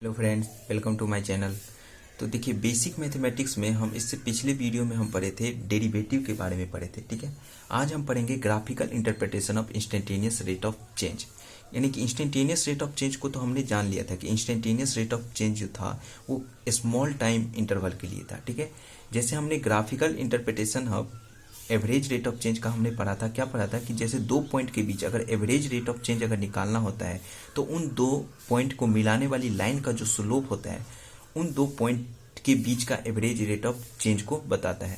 Hello friends, welcome to my channel. तो देखिए, basic mathematics में हम इससे पिछले वीडियो में हम पढ़े थे डेरिवेटिव के बारे में पढ़े थे। ठीक है, आज हम पढ़ेंगे graphical interpretation of instantaneous rate of change. यानी कि इंस्टेंटेनियस रेट ऑफ चेंज को तो हमने जान लिया था कि इंस्टेंटेनियस रेट ऑफ चेंज जो था वो स्मॉल टाइम इंटरवल के लिए था। ठीक है, जैसे हमने graphical interpretation of average rate of change का हमने पढ़ा था। क्या पढ़ा था कि जैसे दो पॉइंट के बीच अगर एवरेज रेट ऑफ चेंज अगर निकालना होता है तो उन दो पॉइंट को मिलाने वाली लाइन का जो स्लोप होता है उन दो पॉइंट के बीच का एवरेज रेट ऑफ चेंज को बताता है।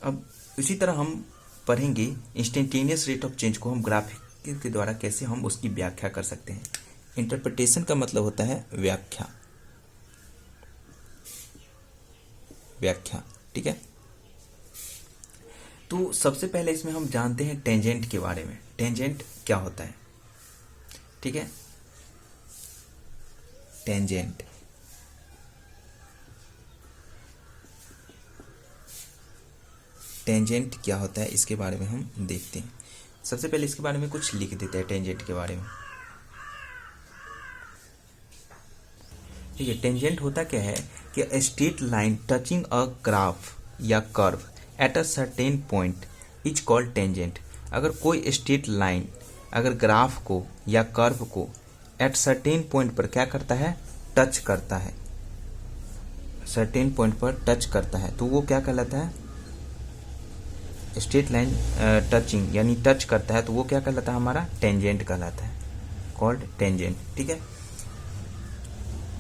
अब इसी तरह हम पढ़ेंगे इंस्टेंटेनियस रेट ऑफ चेंज को हम ग्राफिक के द्वारा कैसे हम उसकी व्याख्या कर सकते हैं। इंटरप्रिटेशन का मतलब होता है व्याख्या। व्याख्या, ठीक है। तो सबसे पहले इसमें हम जानते हैं टेंजेंट के बारे में। टेंजेंट क्या होता है? ठीक है, टेंजेंट टेंजेंट क्या होता है इसके बारे में हम देखते हैं। सबसे पहले इसके बारे में कुछ लिख देते हैं टेंजेंट के बारे में। ठीक है, टेंजेंट होता क्या है कि a straight line touching a graph या curve at a certain point is called tangent. अगर कोई स्ट्रेट लाइन अगर ग्राफ को या कर्व को एट सर्टेन पॉइंट पर क्या करता है, टच करता है, सर्टेन पॉइंट पर टच करता है, तो वो क्या कहलाता है? स्ट्रेट लाइन टचिंग यानी टच करता है तो वो क्या कहलाता है? हमारा टेंजेंट कहलाता है, कॉल्ड टेंजेंट। ठीक है,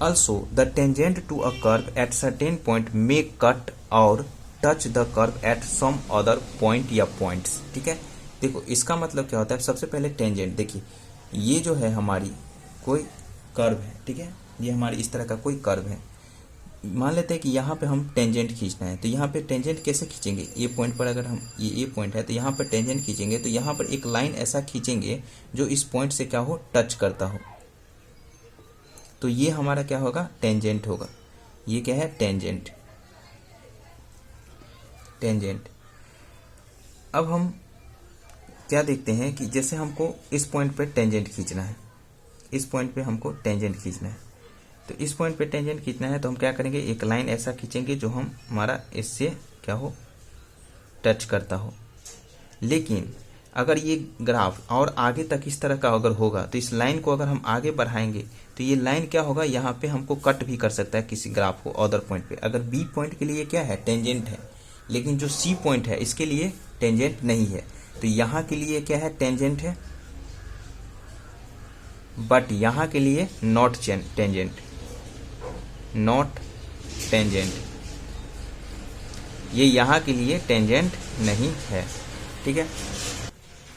also the tangent to a curve at certain point may cut और touch the curve at some other point या पॉइंट्स। ठीक है, देखो इसका मतलब क्या होता है। सबसे पहले टेंजेंट देखिए, ये जो है हमारी कोई कर्व है। ठीक है, ये हमारी इस तरह का कोई कर्व है। मान लेते हैं कि यहाँ पे हम टेंजेंट खींचना है, तो यहाँ पे टेंजेंट कैसे खींचेंगे? ये पॉइंट पर अगर हम ये पॉइंट है तो यहाँ पर टेंजेंट खींचेंगे, तो यहाँ पर एक लाइन ऐसा खींचेंगे जो इस पॉइंट से क्या हो, टच करता हो, तो ये हमारा क्या होगा? टेंजेंट होगा। ये क्या है? टेंजेंट। टेंजेंट। अब हम क्या देखते हैं कि जैसे हमको इस पॉइंट पे टेंजेंट खींचना है, इस पॉइंट पे हमको टेंजेंट खींचना है, तो इस पॉइंट पे टेंजेंट खींचना है तो हम क्या करेंगे? एक लाइन ऐसा खींचेंगे जो हम हमारा इससे क्या हो, टच करता हो। लेकिन अगर ये ग्राफ और आगे तक इस तरह का अगर होगा तो इस लाइन को अगर हम आगे बढ़ाएंगे तो ये लाइन क्या होगा, यहाँ पे हमको कट भी कर सकता है किसी ग्राफ को अदर पॉइंट पे। अगर बी पॉइंट के लिए क्या है? टेंजेंट है, लेकिन जो सी पॉइंट है इसके लिए टेंजेंट नहीं है, तो यहाँ के लिए क्या है? टेंजेंट है, बट यहाँ के लिए नॉट टेंजेंट, नॉट टेंजेंट। ये यहाँ के लिए टेंजेंट नहीं है। ठीक है,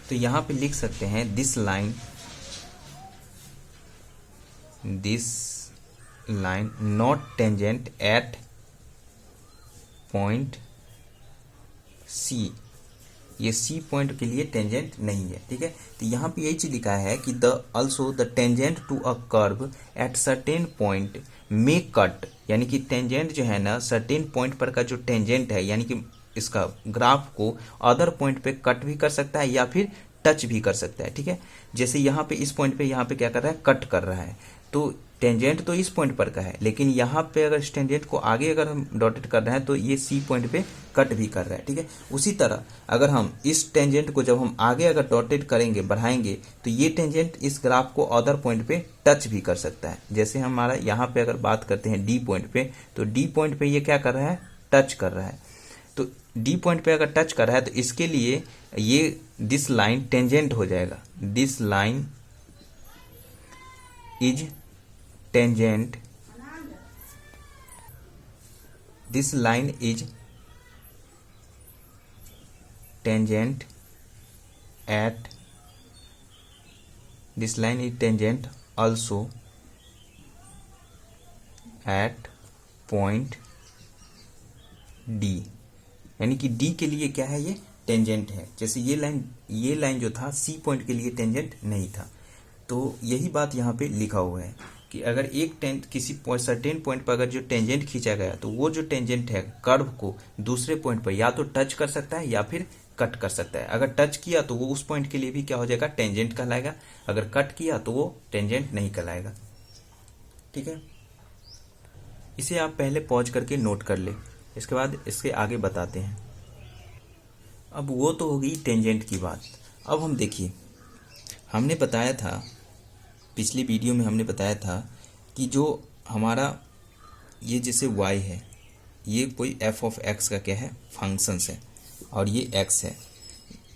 तो यहाँ पे लिख सकते हैं this line not tangent at point C. ये सी पॉइंट के लिए टेंजेंट नहीं है। ठीक है, तो यहाँ पे यही चीज लिखा है कि the also the tangent to a curve at certain point may cut, यानी कि टेंजेंट जो है ना, सर्टेन पॉइंट पर का जो टेंजेंट है यानी कि इसका ग्राफ को अदर पॉइंट पे कट भी कर सकता है या फिर टच भी कर सकता है। ठीक है, जैसे यहाँ पे इस पॉइंट पे यहाँ पे क्या कर रहा है? कट कर रहा है, तो टेंजेंट तो इस पॉइंट पर का है, लेकिन यहाँ पे अगर इस टेंजेंट को आगे अगर हम डॉटेड कर रहे हैं तो ये सी पॉइंट पे कट भी कर रहा है। ठीक है, उसी तरह अगर हम इस टेंजेंट को जब हम आगे अगर डॉटेड करेंगे, बढ़ाएंगे, तो ये टेंजेंट इस ग्राफ को अदर पॉइंट पे टच भी कर सकता है। जैसे हमारा यहाँ पे अगर बात करते हैं डी पॉइंट पे, तो डी पॉइंट पे ये क्या कर रहा है? टच कर रहा है। तो डी पॉइंट पे अगर टच कर रहा है तो इसके लिए ये दिस लाइन टेंजेंट हो जाएगा। This line is tangent, this line is tangent at, this line is tangent also eight point D, यानी कि डी के लिए क्या है? ये टेंजेंट है। जैसे ये लाइन जो था सी पॉइंट के लिए टेंजेंट नहीं था। तो यही बात यहाँ पे लिखा हुआ है कि अगर किसी सर्टेन पॉइंट पर अगर जो टेंजेंट खींचा गया तो वो जो टेंजेंट है कर्व को दूसरे पॉइंट पर या तो टच कर सकता है या फिर कट कर सकता है। अगर टच किया तो वो उस पॉइंट के लिए भी क्या हो जाएगा? टेंजेंट कहलाएगा। अगर कट किया तो वो टेंजेंट नहीं कहलाएगा। ठीक है, इसे आप पहले पॉज करके नोट कर ले, इसके बाद इसके आगे बताते हैं। अब वो तो हो गई टेंजेंट की बात। अब हम देखिए, हमने बताया था पिछली वीडियो में, हमने बताया था कि जो हमारा ये जैसे y है, ये कोई f ऑफ x का क्या है, फंक्शंस है, और ये x है।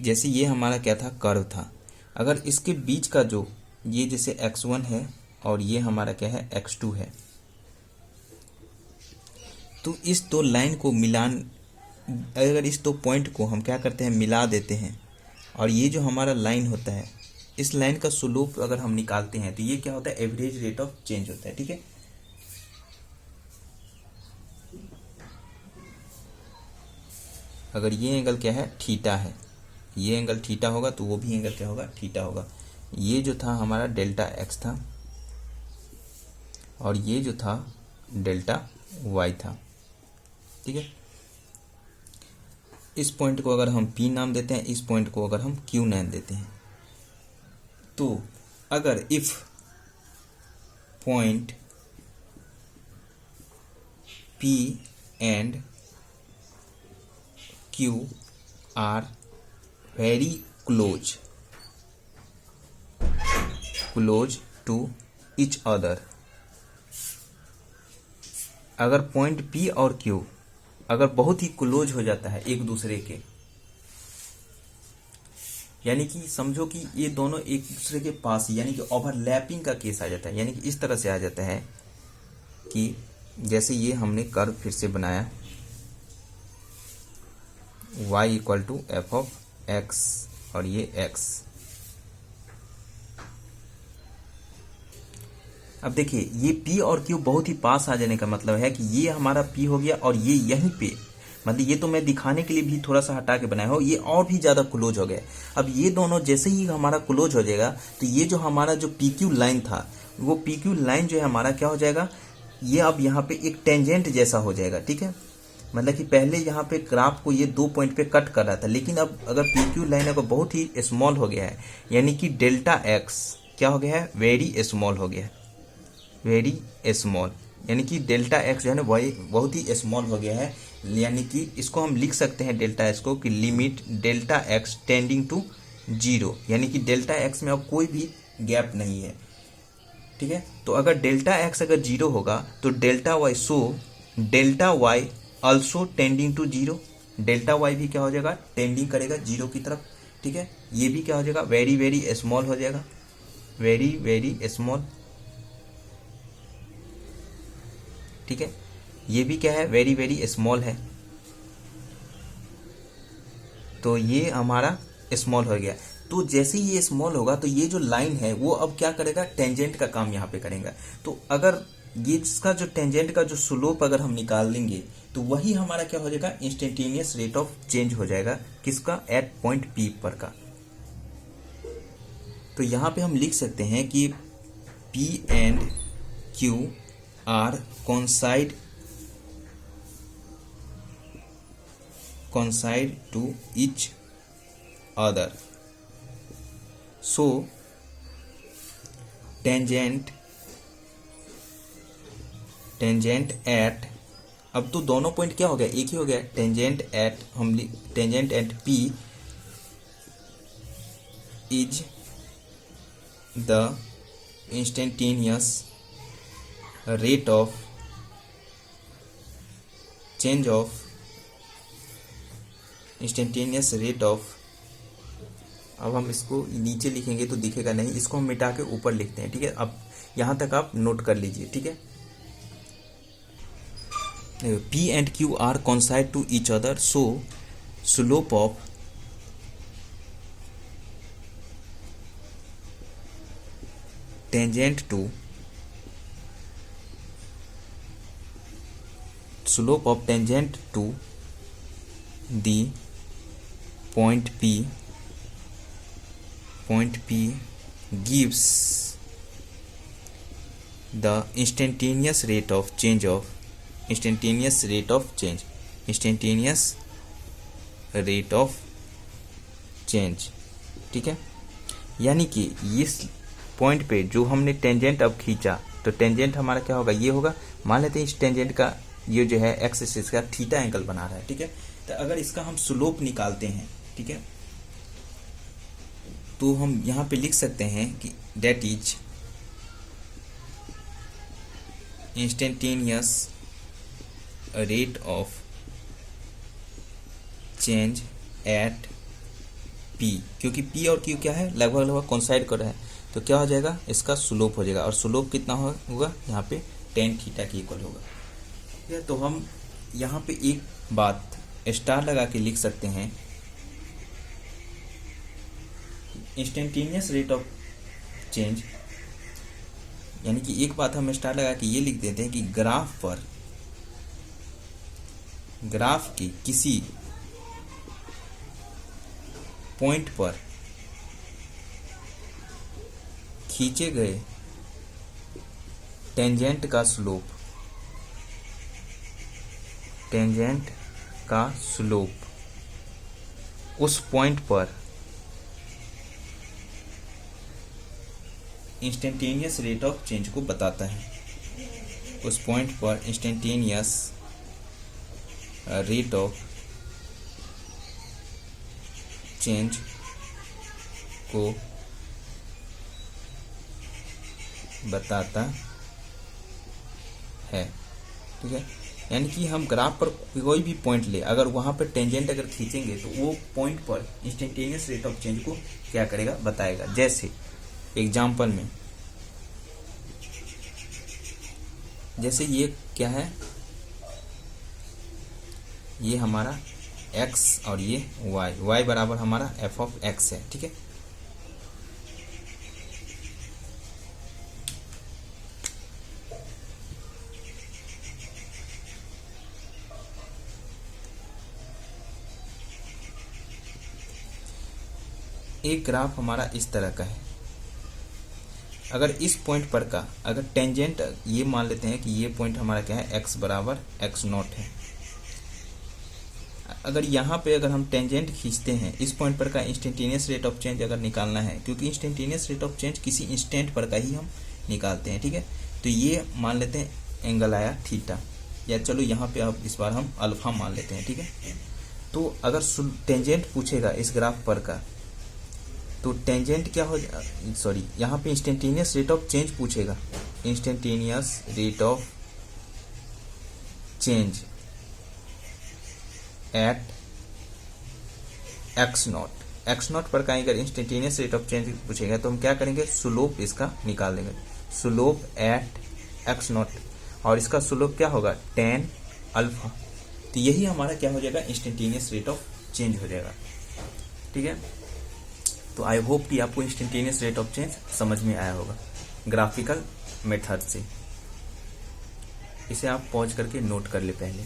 जैसे ये हमारा क्या था, कर्व था। अगर इसके बीच का जो ये जैसे x1 है और ये हमारा क्या है, x2 है, तो इस दो लाइन को मिलान, अगर इस दो पॉइंट को हम क्या करते हैं, मिला देते हैं, और ये जो हमारा लाइन होता है, इस लाइन का स्लोप अगर हम निकालते हैं तो ये क्या होता है, एवरेज रेट ऑफ चेंज होता है। ठीक है, अगर ये एंगल क्या है, थीटा है, ये एंगल थीटा होगा तो वो भी एंगल क्या होगा, थीटा होगा। ये जो था हमारा डेल्टा एक्स था और ये जो था डेल्टा वाई था। ठीक है, इस पॉइंट को अगर हम P नाम देते हैं, इस पॉइंट को अगर हम Q नाम देते हैं, तो अगर if point P and Q are very close to each other, अगर पॉइंट P और Q अगर बहुत ही क्लोज हो जाता है एक दूसरे के, यानी कि समझो कि ये दोनों एक दूसरे के पास, यानी कि ओवरलैपिंग का केस आ जाता है। यानी कि इस तरह से आ जाता है कि जैसे ये हमने कर्व फिर से बनाया, y equal to F of x और ये x। अब देखिए, ये P और Q बहुत ही पास आ जाने का मतलब है कि ये हमारा P हो गया और ये यहीं पे, मतलब ये तो मैं दिखाने के लिए भी थोड़ा सा हटा के बनाया हो, ये और भी ज़्यादा क्लोज हो गया। अब ये दोनों जैसे ही हमारा क्लोज हो जाएगा तो ये जो हमारा जो PQ लाइन था, वो PQ लाइन जो है हमारा क्या हो जाएगा, ये अब यहाँ पे एक टेंजेंट जैसा हो जाएगा। ठीक है, मतलब कि पहले यहाँ पे ग्राफ को ये दो पॉइंट पे कट कर रहा था, लेकिन अब अगर PQ लाइन अगर बहुत ही स्मॉल हो गया है, यानी कि डेल्टा एक्स क्या हो गया है, वेरी स्मॉल हो गया है, वेरी स्मॉल, यानी कि डेल्टा एक्स जो है ना वही बहुत ही स्मॉल हो गया है। यानी कि इसको हम लिख सकते हैं डेल्टा एक्स को कि limit delta X tending to zero, यानी कि डेल्टा एक्स में अब कोई भी गैप नहीं है। ठीक है, तो अगर डेल्टा एक्स अगर जीरो होगा तो delta Y, so delta Y also tending to zero, delta Y भी क्या हो जाएगा, टेंडिंग करेगा जीरो की तरफ। ठीक है, ये भी क्या हो जाएगा, वेरी वेरी स्मॉल हो जाएगा, वेरी वेरी स्मॉल। ठीक है, ये भी क्या है, वेरी वेरी स्मॉल है, तो ये हमारा स्मॉल हो गया। तो जैसे ही ये स्मॉल होगा तो ये जो लाइन है वो अब क्या करेगा, टेंजेंट का काम यहाँ पे करेगा। तो अगर ये इसका जो टेंजेंट का जो स्लोप अगर हम निकाल लेंगे तो वही हमारा क्या हो जाएगा, इंस्टेंटेनियस रेट ऑफ चेंज हो जाएगा, किसका, एट पॉइंट P पर का। तो यहाँ पे हम लिख सकते हैं कि P and Q are coincide to each other, so tangent at, अब तो दोनों पॉइंट क्या हो गया, एक ही हो गया, tangent at P is the instantaneous rate of change of instantaneous rate of, अब हम इसको नीचे लिखेंगे तो दिखेगा नहीं, इसको हम मिटा के ऊपर लिखते हैं। ठीक है, अब यहाँ तक आप नोट कर लीजिए। ठीक है, P and Q are coincide to each other, so slope of tangent to the point P gives the instantaneous rate of change. ठीक है, यानी कि इस पॉइंट पे जो हमने टेंजेंट अब खींचा तो टेंजेंट हमारा क्या होगा, ये होगा, मान लेते हैं इस टेंजेंट का ये जो है एक्स एक्सिस का थीटा एंगल बना रहा है, ठीक है। तो अगर इसका हम स्लोप निकालते हैं, ठीक है, तो हम यहाँ पे लिख सकते हैं कि that is instantaneous rate of change at P, क्योंकि पी और क्यू क्या है, लगभग लगभग कोइंसाइड कर रहा है, तो क्या हो जाएगा, इसका स्लोप हो जाएगा। और स्लोप कितना होगा यहाँ पे टेन थीटा के इक्वल होगा, ठीक है। तो हम यहाँ पे एक बात स्टार लगा के लिख सकते हैं, इंस्टेंटेनियस रेट ऑफ चेंज, यानी कि एक बात हम स्टार लगा के ये लिख देते हैं कि ग्राफ की किसी पॉइंट पर खींचे गए टेंजेंट का स्लोप उस पॉइंट पर इंस्टेंटेनियस रेट ऑफ चेंज को बताता है। उस पॉइंट पर इंस्टेंटेनियस रेट ऑफ चेंज को बताता है, ठीक है। यानी कि हम ग्राफ पर कोई भी पॉइंट ले, अगर वहां पर टेंजेंट अगर खींचेंगे तो वो पॉइंट पर इंस्टेंटेनियस रेट ऑफ चेंज को क्या करेगा, बताएगा। जैसे एग्जाम्पल में, जैसे ये क्या है, ये हमारा x और ये y बराबर हमारा f ऑफ x है, ठीक है। एक ग्राफ हमारा इस तरह का है, अगर इस पॉइंट पर का अगर टेंजेंट ये मान लेते हैं कि ये पॉइंट हमारा क्या है, x बराबर x नॉट है। अगर यहाँ पे अगर हम टेंजेंट खींचते हैं इस पॉइंट पर का इंस्टेंटेनियस रेट ऑफ चेंज अगर निकालना है, क्योंकि इंस्टेंटेनियस रेट ऑफ चेंज किसी इंस्टेंट पर का ही हम निकालते हैं, ठीक है। तो ये मान लेते हैं एंगल आया थीटा, या चलो यहाँ पे अब इस बार हम अल्फा मान लेते हैं, ठीक है। तो अगर टेंजेंट पूछेगा इस ग्राफ पर का, तो टेंजेंट क्या हो, सॉरी यहाँ पे इंस्टेंटेनियस रेट ऑफ चेंज पूछेगा, instantaneous rate of change eight x not पर का अगर इंस्टेंटेनियस रेट ऑफ चेंज पूछेगा तो हम क्या करेंगे, स्लोप इसका निकाल देंगे, स्लोप एट एक्स नॉट, और इसका स्लोप क्या होगा, टेन अल्फा। तो यही हमारा क्या हो जाएगा, इंस्टेंटेनियस रेट ऑफ चेंज हो जाएगा, ठीक है। तो आई होप कि आपको इंस्टेंटेनियस रेट ऑफ चेंज समझ में आया होगा ग्राफिकल मेथड से। इसे आप पॉज करके नोट कर ले पहले।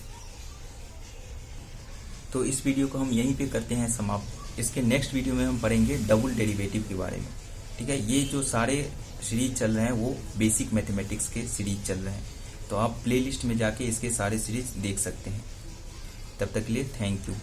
तो इस वीडियो को हम यहीं पे करते हैं समाप्त। इसके नेक्स्ट वीडियो में हम पढ़ेंगे डबल डेरिवेटिव के बारे में, ठीक है। ये जो सारे सीरीज चल रहे हैं वो बेसिक मैथमेटिक्स के सीरीज चल रहे हैं, तो आप प्लेलिस्ट में जाके इसके सारे सीरीज देख सकते हैं। तब तक के लिए थैंक यू।